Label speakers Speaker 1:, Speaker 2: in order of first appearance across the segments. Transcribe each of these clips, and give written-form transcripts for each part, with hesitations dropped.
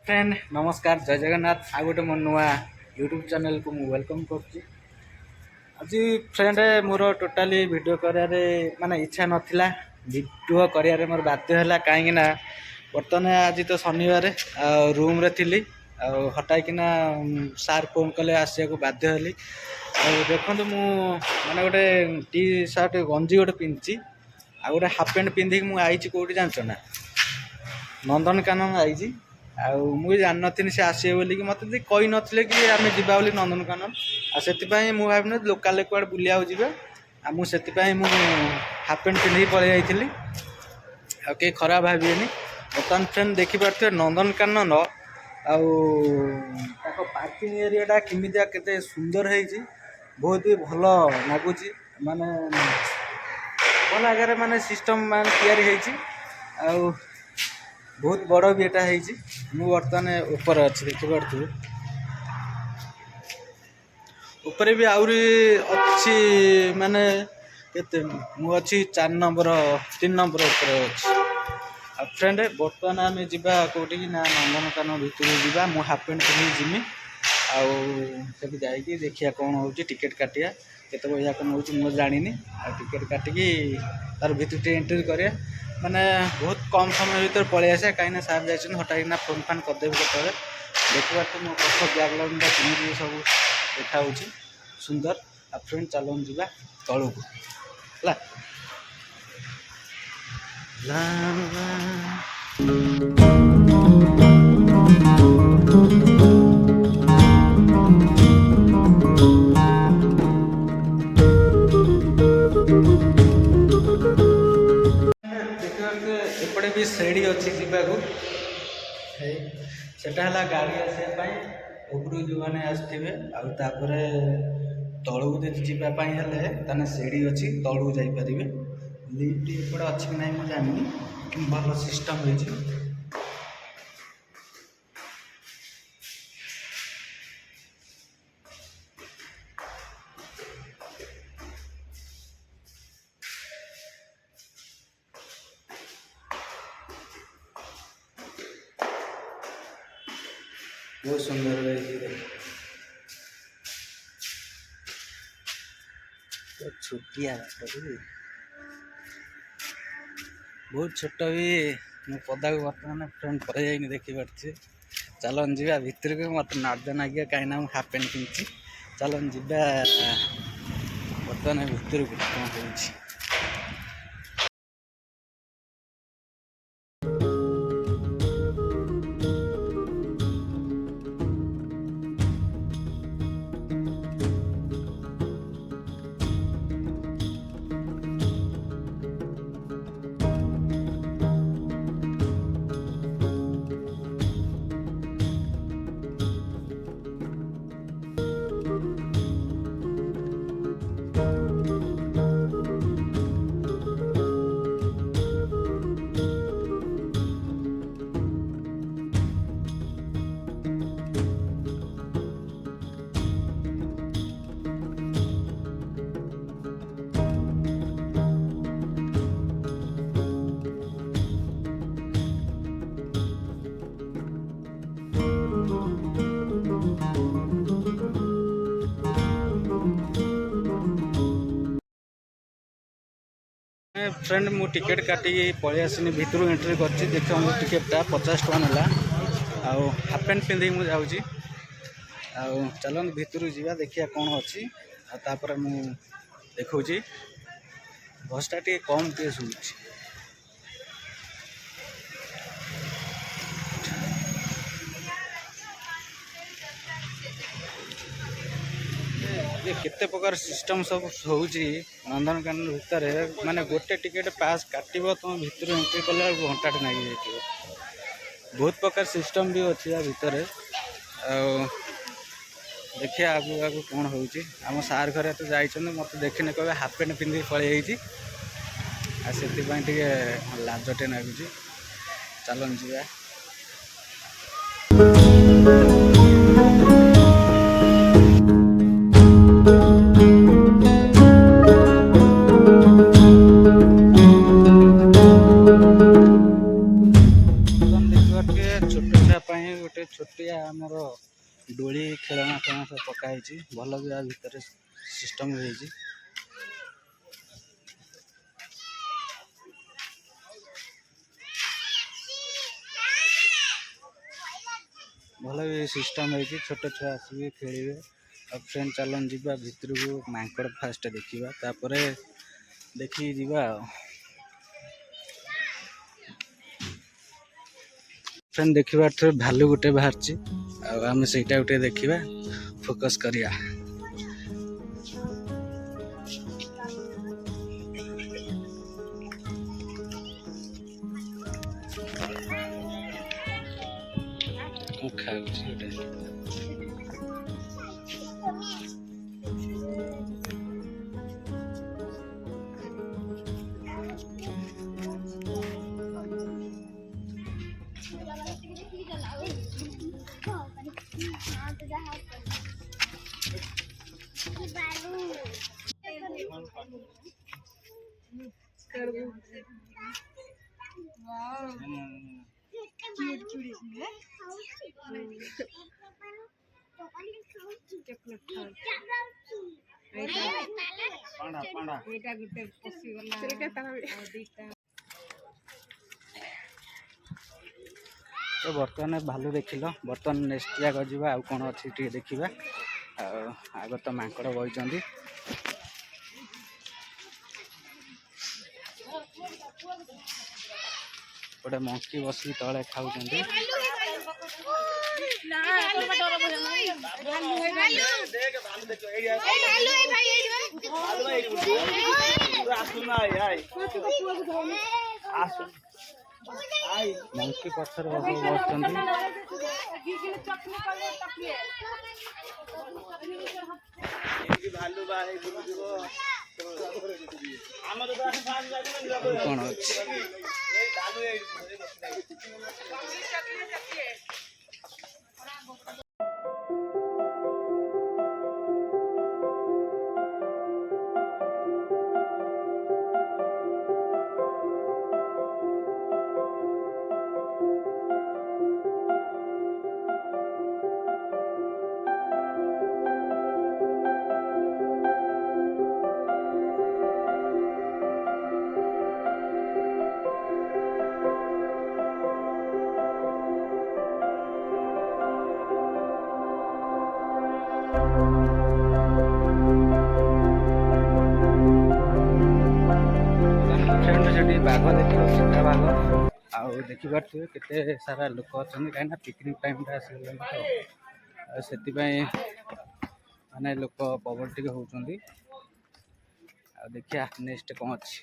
Speaker 1: Friend नमस्कार जय जगन्नाथ आ गोटे मोर नुआ यूट्यूब चैनल को मुझे वेलकम कर आज फ्रेंड मोर टोटाली वीडियो करारे माने इच्छा नथिला वीडियो करारे मोर बाध्य है कहीं बर्तमान आज तो शनिवार रूम रे थिली हटाईकिना सार फोन कले आसिया को बाध्य हली देखो मु माने गोटे टी शर्ट गंजी गोटे पिंधि आ गोटे हाफ पैंट पिंधिक मुझे आई कौटी जानच ना नंदनकानन आई मुझे जान नी से आसे बोल मत कही नथिले कि आम जा नंदनकानन से भावना लोकाल कुआड़े बुलिया जा मुझे हाफ पैंट पिंधि पलि जाइली कई खराब भावेनि बर्तमान फ्रेंड देखिपे नंदनकानन पार्किंग एरिया केमितिया केते सुंदर है बहुत भी भल लगुच माने भल आगे माने सिस्टम मान या बहुत बड़ भी एटा है बर्तमान ऊपर अच्छी देखिपे ऊपर भी आहरी अच्छी माने केते मु अच्छी 4 नंबर 3 नंबर ऊपर अच्छी फ्रेंड बर्तमान आम जा कौटी ना नंदनकानन भितर जा मु हाफ पैंट पिंधि जिमी आगे जाकि देखिया कौन हो टिकेट काटिया केते पैसा कौन हो मुझे जानी टिकेट काटिकी तार भितर एंट्री करिया माने बहुत कम समय भर पलि आसे कहीं सार जाइए हटाईना फोन फान करदेवी के देखा तो मो पक्ष बैकग्राउंड केमी सब देखा सुंदर आ फ्रेंड चलन जा तलू है एपटे भी सीढ़ी अच्छी जावाक सेटा है गाड़ी आसापी उपरू जो मैंने आसवे आपर तलू जावाई हेल्ले सीढ़ी अच्छी तलू जापर लिफ्ट एपटे अच्छी कि ना मुझे जानी भल सिस्टम हो बहुत सुंदर छोटिया बहुत छोट भी मो पदा को बर्तमान फ्रेंड पड़े जाइए देखिपे चलन जा भितर को मत नाद नागिया कहीं हाफ पैंट पिंधि चलन जा बर्तमान भितर को कौन हो फ्रेंड मु टिकेट काटी पलि आसनी भितर एंट्री कर देख मो टिकेटा 50 टका नाला हाफ पैंट पिंधि मुझे जाऊँगी चलन भितर जा देखिया कौन अच्छी तापर मु देखा बसटा टे कम टे शुणी केते प्रकार सिस्टम सब होउची नंदनकानन भितर माने गोटे टिकेट पास काटिबो तुम भितर एंट्री कला घंटाटे नागी जाइथिबो बहुत प्रकार सिस्टम भी अच्छी या भितर देखिए आगु आगु कौन होउची आम सार घर तो जाइछन मते देखिने कहबे हाफ पैंट पिंधि पळै आइची आ सेति पई टिके लाजटे नागुची चलन जिया छोट छुआ गोटे छोटिया आमर डोली खेलना खेलना सब पकाई भल भी भितर सिस्टम होती भल भी सिस्टम होती छोट छुआ आसिक खेलिए अब फ्रेंड चलन जीवा भितर को मांकड़ फास्ट देखा तापर देखी जीवा फ्रेंड देखिबार थे भालू गोटे बाहर आम से गोटे देखा फोकस करिया तो बर्तमान भालू देख लो बर्तमान नेक्स्ट जगह जावा आउ कौन अच्छी देखा आग तो मांकड़ बही गोटे मंकी बस तले खाऊ मंकी पत्थर बस कौन अच्छी बाघ देख चिता बाघ आउ देखिए केते सारा लोक अच्छा कहीं पिकनिक टाइम आसगला से माने लोक पबल टे होती देखिया नेक्स्ट कौन अच्छी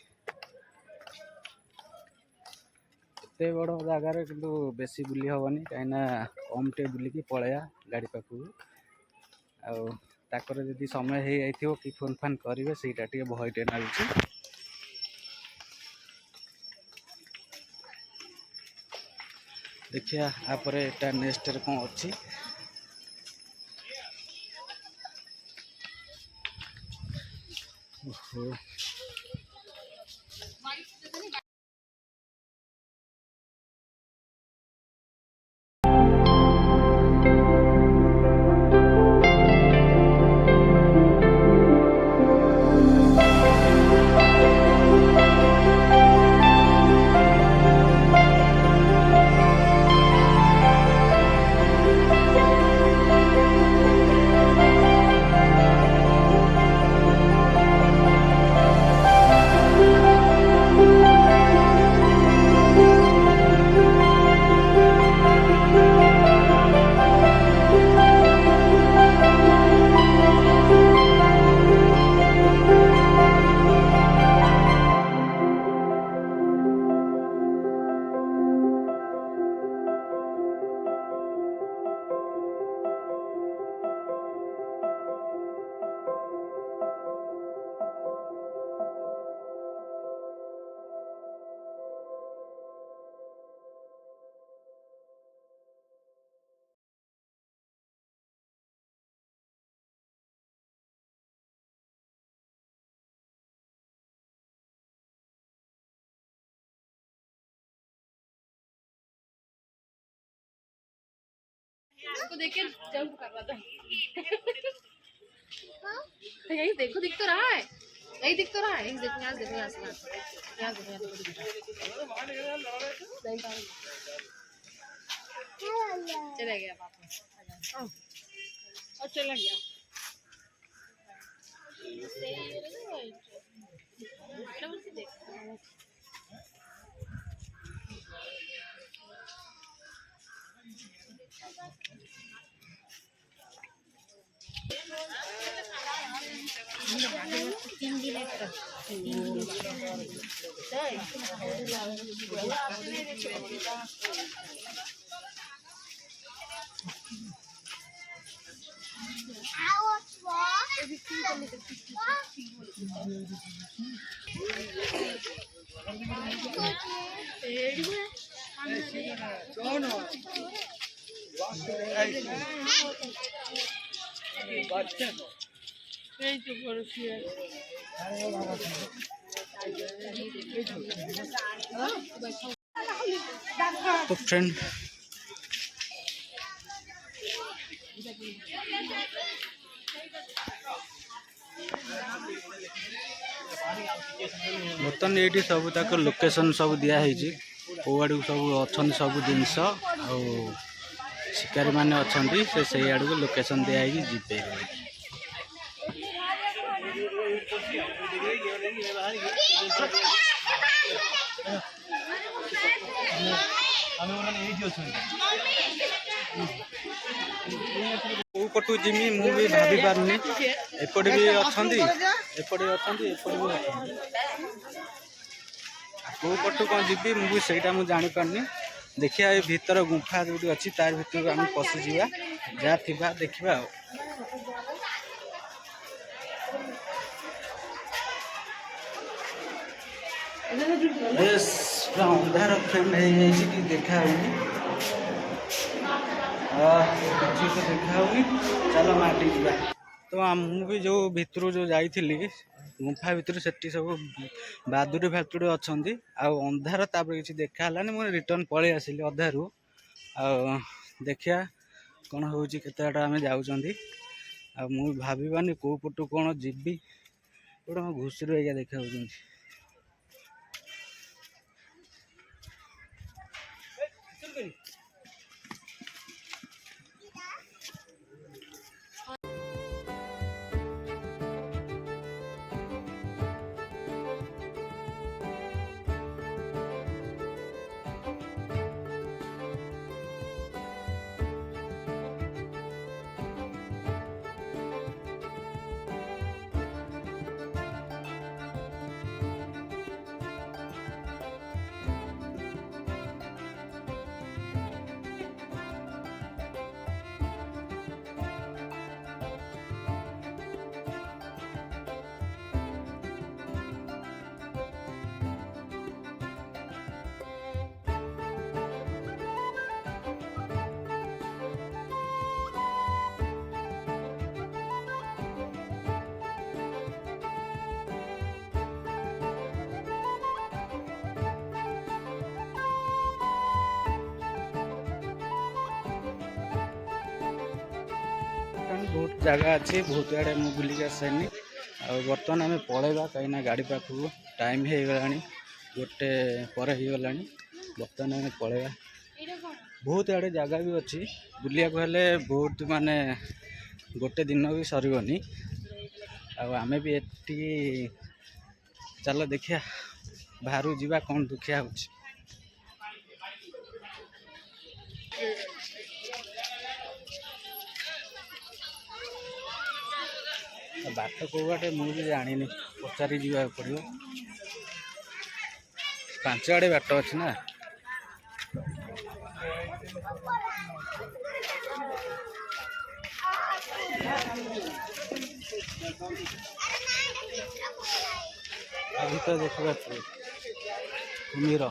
Speaker 1: एत बड़ जगार कि बेसी बुली हेनी कहीं कम टे बुलिकी पलैया गाड़ी पाखक आकर जदि समय हो जाइए कि फोन फान करेंगे सहीटा टे भयटे लगुच देखिया आपरे एटा नेक्स्ट रे कौन अच्छी
Speaker 2: उसको देख के जंप कर रहा था। यही देखो, दिख तो रहा है, यही दिख तो रहा है, देखो यहाँ देखो, यहाँ से यहाँ देखो, यहाँ देखो, दिख रहा है। चला गया पापा और चला गया।
Speaker 1: तो फ्रेंड बर्तमान ये सब तक लोकेशन सब दिखाई कौड़ सब अच्छा सब जिनस शिकारी मैंने अच्छा से आड़ को लोकेशन दिखाई जीपे कौ पटू जिमी मु भी भाभी पारनी एपटे भी अच्छा एपटे अच्छा एपटे भी अच्छा कौ पटू कौन जी मुझे मुझे जापारनी देखिए ये भीतर गुंफा जो अच्छी तार भीतर आम पशिजा जहाँ थी देखा अंधार फ्रेंड है देखा तो देखा चलो माटी जा तो मुझे जो भितर जो जाइली गुंफा भितर से सब बादुड़ी फातुड़ी अच्छा अंधार तापर किसी देखाला मुझे रिटर्न पलि आसिली अधारू देखिया कौन हो केत आम जाऊँ मुझे भावानी कौ पटू कौन जीवी गोटे घुषुर आज्ञा देखा बहुत जगह अच्छी बहुत आड़े मुझे बुलिक आसानी बर्तमान आम पलैबा कहीं गाड़ी पाखक टाइम हो गला गोटे पर हो गला बर्तमान आम पलैबा बहुत आड़े जगह भी अच्छी बुलिया हेले बहुत माने गोटे दिन भी सरबनी आमे भी एटी चलो देखिया बाहर जावा कौन दुखिया हो बाट कौ बाटे मुझे जानी पचारि जा पड़ो 5 आड़े बाट अच्छी ना अभी तो देखा कुमीर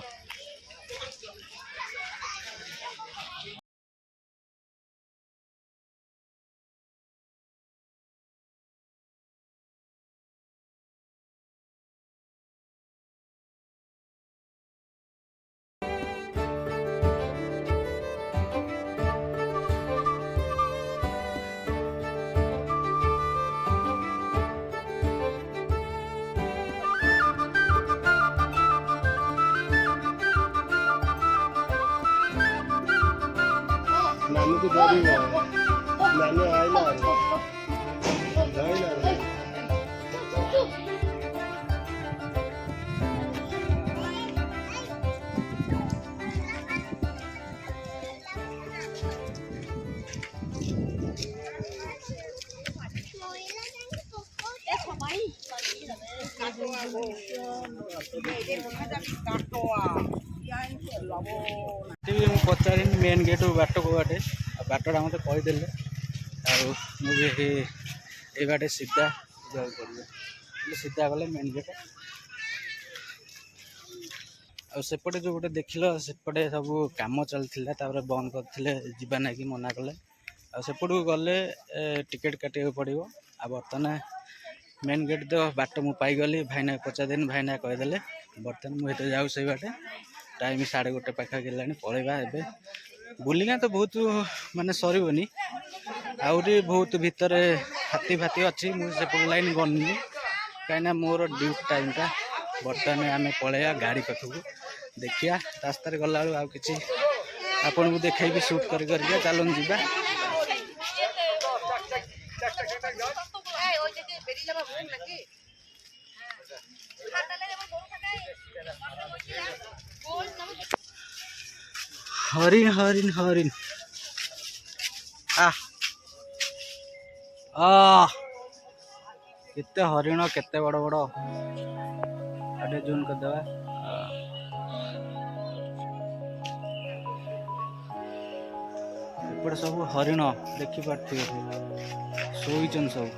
Speaker 3: ଆମକୁ ଧରିବ ମାନେ ଆଇଲା ଧଇଲା
Speaker 1: ମୁଁ ପଚାରିନି ମେନ୍ ଗେଟ୍ ବାଟ କେଉଁ ବାଟେ ଆଉ ବାଟଟା ମୋତେ କହିଦେଲେ ଆଉ ମୁଁ ବି ଏଇ ବାଟେ ସିଧା ଯିବାକୁ ପଡ଼ିବ ସିଧା ଗଲେ ମେନ୍ ଗେଟ୍ ଆଉ ସେପଟେ ଯେଉଁ ଗୋଟେ ଦେଖିଲ ସେପଟେ ସବୁ କାମ ଚାଲିଥିଲା ତାପରେ ବନ୍ଦ କରିଥିଲେ ଯିବା ନାଗି ମନା କଲେ ଆଉ ସେପଟକୁ ଗଲେ ଟିକେଟ୍ କାଟିବାକୁ ପଡ଼ିବ ଆଉ ବର୍ତ୍ତମାନ ମେନ୍ ଗେଟ୍ ତ ବାଟ ମୁଁ ପାଇଗଲି ଭାଇନା ପଚାରିଦେନି ଭାଇନା କହିଦେଲେ ବର୍ତ୍ତମାନ ମୁଁ ଏତେ ଯାଉ ସେଇ ବାଟେ ଟାଇମ୍ 1:30 ପାଖାପାଖି ହେଲାଣି ପଳେଇବା ଏବେ ବୁଲିନା ତ ବହୁତ ମାନେ ସରିବନି ଆହୁରି ବହୁତ ଭିତରେ ହାତୀ ଫାତି ଅଛି ମୁଁ ସେପଟ ଲାଇନ୍ ଗଣିନି କାହିଁକିନା ମୋର ଡ୍ୟୁଟି ଟାଇମ୍ଟା ବର୍ତ୍ତମାନ ଆମେ ପଳେଇବା ଗାଡ଼ି ପାଖକୁ ଦେଖିବା ରାସ୍ତାରେ ଗଲାବେଳକୁ ଆଉ କିଛି ଆପଣଙ୍କୁ ଦେଖେଇବି ସୁଟ୍ କରିକା ଚାଲନ୍ତୁ ଯିବା ହରିଣ ହରିଣ ହରିଣ କେତେ ହରିଣ କେତେ ବଡ଼ ବଡ଼ ଆଟେ ଜୁନ୍ କରିଦେବା ଏପଟେ ସବୁ ହରିଣ ଦେଖିପାରୁଥିବେ ଶୋଇଛନ୍ତି ସବୁ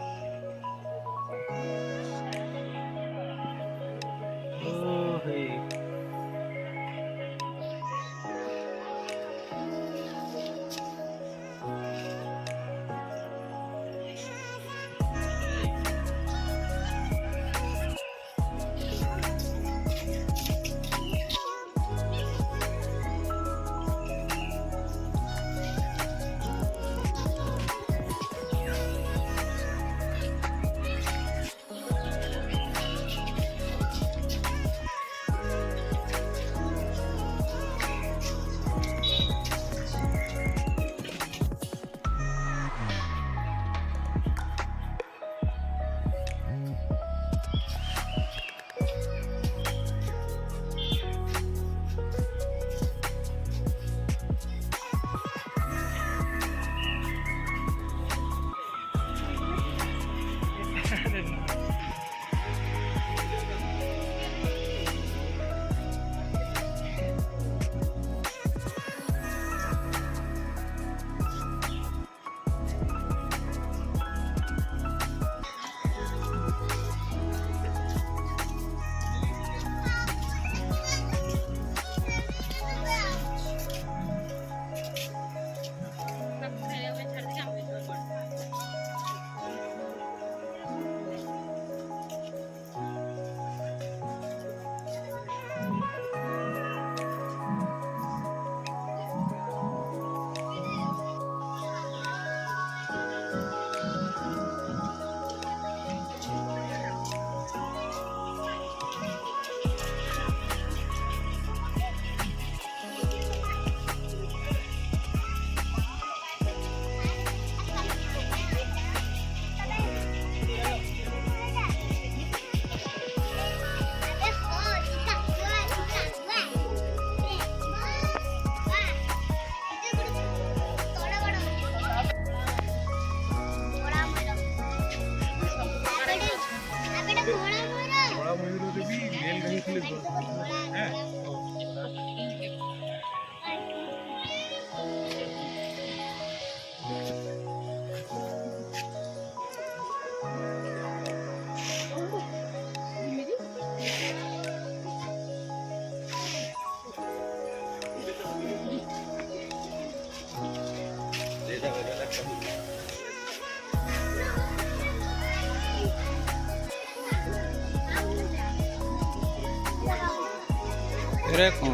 Speaker 1: ଏରେ କ'ଣ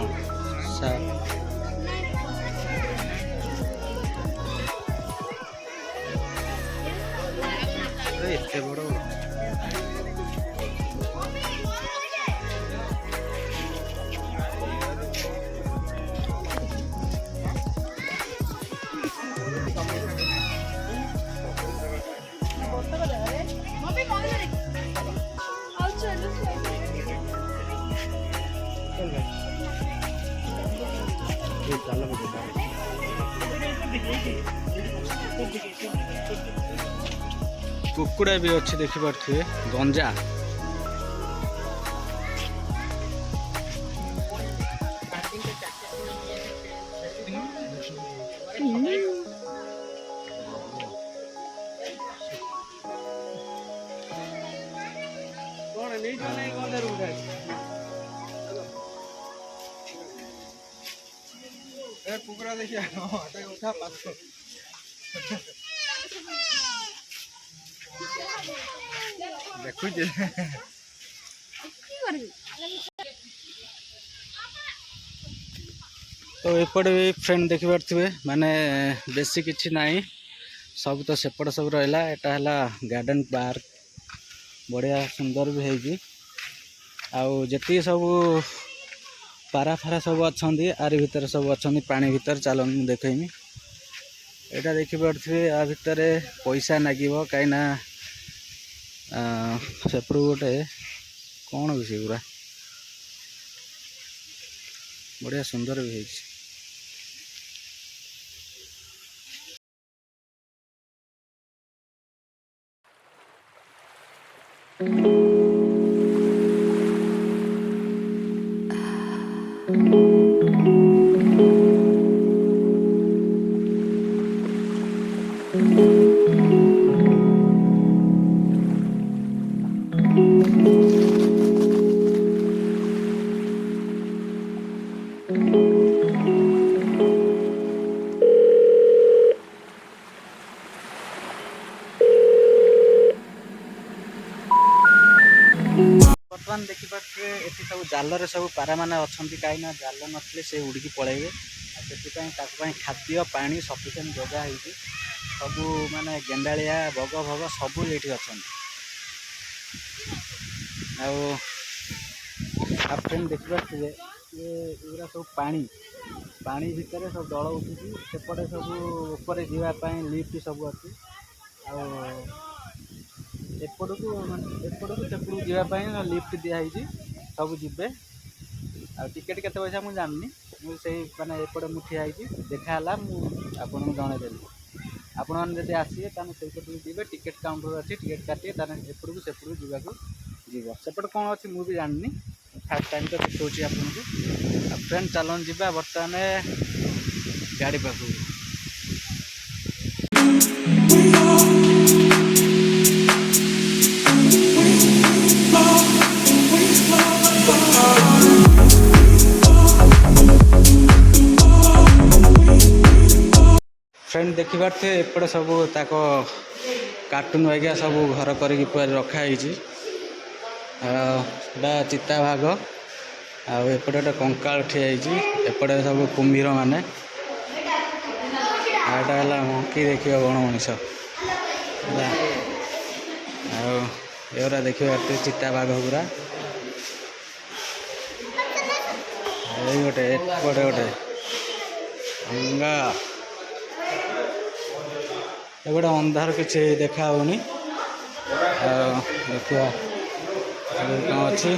Speaker 1: ଏତେ ବଡ଼
Speaker 3: ये चाल में देखा
Speaker 1: कुकुड़ा भी अच्छी देखिपे गंजा
Speaker 3: कुकुड़ा देखिए उठा पास देखु
Speaker 1: तो एपटे भी फ्रेंड देखि पारथिबे माने बेसी किछि नाही सब तो सेपट सब रहला एटा हला गार्डन पार्क बढ़िया सुंदर भी है आउ जति सब पारा फारा सब अच्छी आरी भितर सब अच्छी पानी भितर चलो मुझे देखमी यहाँ देखिपे आ भितर पैसा लगे कहीं सेपट गोटे कौन भी से पूरा बढ़िया सुंदर भी है। बर्तमान देखिपे ये सब जाल सब पारा मैंने अच्छा कहीं जाल नथिले से उड़िकी पलैबे से खाद्य पानी सफिसीयंट जगह हो सब माने गेंडालिया बग भग सब ये अच्छा फ्रेंड देखिपे ये सब पानी पानी भितर सब दल उठुची सेपटे सब ऊपर जावाई लिफ्ट सब अच्छी एपट को सेपटू जावाई लिफ्ट दिखाई सब जीवे आ टिकेट केते पैसा मुझे जाननी मुझे माने एपटे मु ठिया देखाला आपको जनईदेली आपण मैंने आसवे तो जी टिकेट काउंटर अच्छी टिकेट काटे एपट को सेपटू जावाक जीव सेपट कौन अच्छी मुझे जाननी फास्ट टाइम तो देखा आपको फ्रेंड चलन जा बर्तमान गाड़ी पाख फ्रेंड देखिपारे एपटे सब ताक कार्टून वगैरह सब घर कर रखाई चिता भाग आएपटे गोटे कंकाल ठिया एपटे सब कुम्भीर माने आटा मंकी देखिए गण मनीष एरा देखिए चिता बाघ पूरा गोटे एपटे गोटे अंगा एगोटे अंधार किसी देखा होनी देखा कौन अच्छी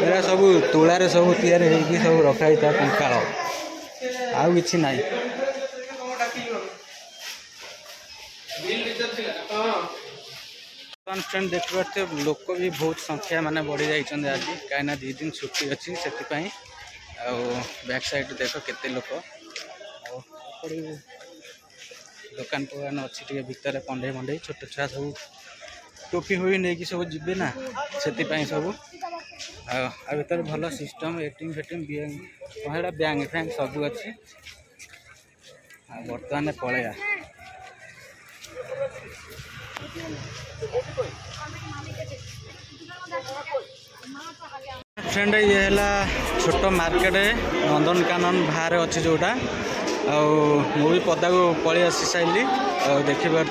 Speaker 1: एरा सब तुलारे सब तैयारी होगी सब रखाई था कंकाल आउ किछि नाई फ्रेंड देखिए लोक भी बहुत संख्या माने बढ़ी जाइछन आज कहीं 2 दिन छुट्टी अच्छी से बैक साइड देख केते लोक दुकान फुकान अच्छी भितर कंडे मंडे छोट छुआ सब टोपी हुई नहीं सब जीवे ना से सब भर भल सिस्टम एटीएम फेटीएम बैंक फैंक सब अच्छी बर्तमान पलैया फ्रेंड ये है छोट मार्केट नंदनकानन बाहर अच्छी जोटा भी पदा को पलि आसी सारे देखिपे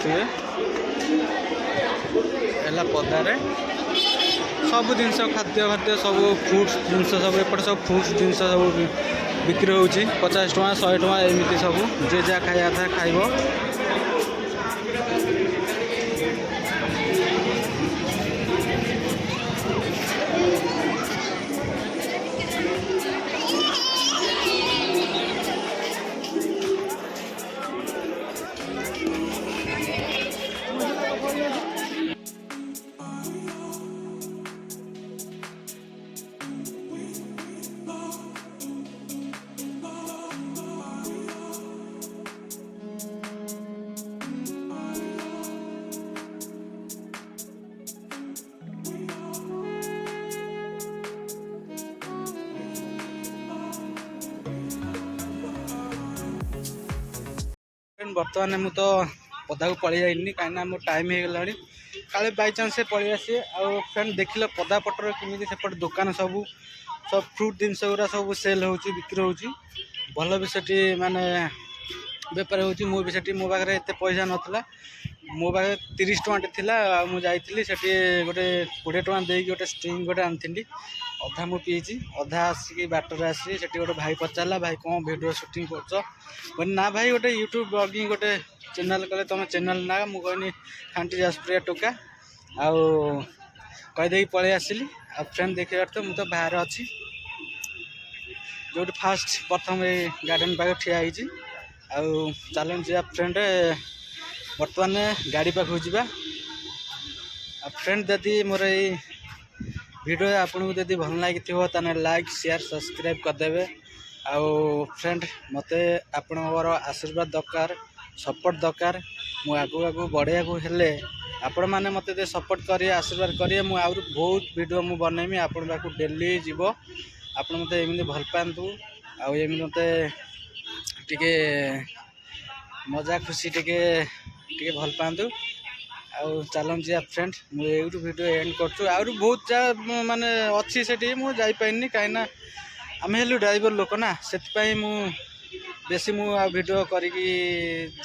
Speaker 1: पदारे सब जिनस खाद्य खाद्य सब फ्रुट्स जिनस सब एपटे सब फ्रुट्स जिनस सब ବିକ୍ରି ହେଉଛି 50 ଟଙ୍କା 100 ଟଙ୍କା ଏମିତି ସବୁ ଯିଏ ଯାହା ଖାଇବା କଥା ଖାଇବ। ବର୍ତ୍ତମାନ ମୁଁ ତ ପଦାକୁ ପଳେଇ ଯାଇନି କାହିଁକିନା ମୋ ଟାଇମ୍ ହେଇଗଲାଣି କାଳେ ବାଇଚାନ୍ସ ସେ ପଳେଇ ଆସିବେ। ଆଉ ଫ୍ରେଣ୍ଡ ଦେଖିଲେ ପଦା ପଟରେ କେମିତି ସେପଟେ ଦୋକାନ ସବୁ ଫ୍ରୁଟ୍ ଜିନିଷ ଗୁଡ଼ା ସବୁ ସେଲ୍ ହେଉଛି ବିକ୍ରି ହେଉଛି ଭଲ ବି ସେଠି ମାନେ ବେପାର ହେଉଛି। ମୁଁ ବି ସେଠି ମୋ ପାଖରେ ଏତେ ପଇସା ନଥିଲା ମୋ ପାଖରେ 30 ଟଙ୍କାଟେ ଥିଲା ଆଉ ମୁଁ ଯାଇଥିଲି ସେଠି ଗୋଟେ 20 ଟଙ୍କା ଦେଇକି ଗୋଟେ ଷ୍ଟ୍ରିଙ୍ଗ ଗୋଟେ ଆଣିଥିଲି ଅଧା ମୁଁ ପିଇଛି ଅଧା ଆସିକି ବାଟରେ ଆସିକି ସେଠି ଗୋଟେ ଭାଇ ପଚାରିଲା ଭାଇ କ'ଣ ଭିଡ଼ିଓ ସୁଟିଂ କରୁଛ କହିଲି ନା ଭାଇ ଗୋଟେ ୟୁଟ୍ୟୁବ୍ ବ୍ଲଗିଂ ଗୋଟେ ଚ୍ୟାନେଲ୍ କଲେ ତୁମ ଚ୍ୟାନେଲ୍ ନା ମୁଁ କହିନି ଖାଣ୍ଟି ଯାଜପୁରିଆ ଟୋକା ଆଉ କହିଦେଇକି ପଳେଇ ଆସିଲି। ଆଉ ଫ୍ରେଣ୍ଡ ଦେଖିବାର ତ ମୁଁ ତ ବାହାରେ ଅଛି ଯେଉଁଠି ଫାଷ୍ଟ ପ୍ରଥମେ ଗାର୍ଡ଼େନ୍ ପାଖରେ ଠିଆ ହେଇଛି। ଆଉ ଚାଲନ୍ତୁ ଯିବା ଫ୍ରେଣ୍ଡ ବର୍ତ୍ତମାନ ଗାଡ଼ି ପାଖକୁ ଯିବା। ଆଉ ଫ୍ରେଣ୍ଡ ଯଦି ମୋର ଏଇ ଭିଡ଼ିଓ ଆପଣଙ୍କୁ ଯଦି ଭଲ ଲାଗିଥିବ ତାହେଲେ ଲାଇକ୍ ସେୟାର ସବସ୍କ୍ରାଇବ୍ କରିଦେବେ। ଆଉ ଫ୍ରେଣ୍ଡ ମୋତେ ଆପଣଙ୍କର ଆଶୀର୍ବାଦ ଦରକାର ସପୋର୍ଟ ଦରକାର। ମୁଁ ଆଗକୁ ବଢ଼ିବାକୁ ହେଲେ ଆପଣମାନେ ମୋତେ ଯଦି ସପୋର୍ଟ କରିବେ ଆଶୀର୍ବାଦ କରିବେ ମୁଁ ଆହୁରି ବହୁତ ଭିଡ଼ିଓ ମୁଁ ବନେଇବି ଆପଣଙ୍କ ପାଖକୁ ଡେଲି ଯିବ। ଆପଣ ମୋତେ ଏମିତି ଭଲ ପାଆନ୍ତୁ ଆଉ ଏମିତି ମୋତେ ଟିକେ ମଜା ଖୁସି ଟିକେ ଭଲ ପାଆନ୍ତୁ। ଆଉ ଚାଲନ୍ତୁ ଯିବା ଫ୍ରେଣ୍ଡ ମୁଁ ଏଇଠୁ ଭିଡ଼ିଓ ଏଣ୍ଡ କରୁଛୁ। ଆହୁରି ବହୁତ ଯାହା ମାନେ ଅଛି ସେଠି ମୁଁ ଯାଇପାରିନି କାହିଁକିନା ଆମେ ହେଲୁ ଡ୍ରାଇଭର ଲୋକ ନା ସେଥିପାଇଁ ମୁଁ ବେଶୀ ମୁଁ ଆଉ ଭିଡ଼ିଓ କରିକି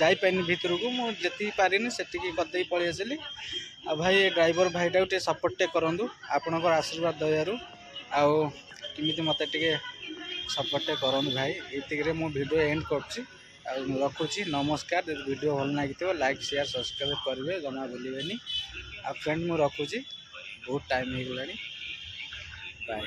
Speaker 1: ଯାଇପାରିନି ଭିତରକୁ ମୁଁ ଯେତିକି ପାରିନି ସେତିକି କରିଦେଇକି ପଳେଇ ଆସିଲି। ଆଉ ଭାଇ ଡ୍ରାଇଭର ଭାଇଟାକୁ ଟିକେ ସପୋର୍ଟ ଟିକେ କରନ୍ତୁ ଆପଣଙ୍କର ଆଶୀର୍ବାଦ ଦୟାରୁ ଆଉ କେମିତି ମୋତେ ଟିକେ ସପୋର୍ଟ ଟିକେ କରନ୍ତୁ ଭାଇ। ଏତିକିରେ ମୁଁ ଭିଡ଼ିଓ ଏଣ୍ଡ କରୁଛି ଆଉ ମୁଁ ରଖୁଛି ନମସ୍କାର। ଯଦି ଭିଡ଼ିଓ ଭଲ ଲାଗିଥିବ ଲାଇକ୍ ସେୟାର ସବସ୍କ୍ରାଇବ୍ କରିବେ ଜମା ଭୁଲିବେନି। ଆଉ ଫ୍ରେଣ୍ଡ ମୁଁ ରଖୁଛି ବହୁତ ଟାଇମ୍ ହେଇଗଲାଣି ବାଏ।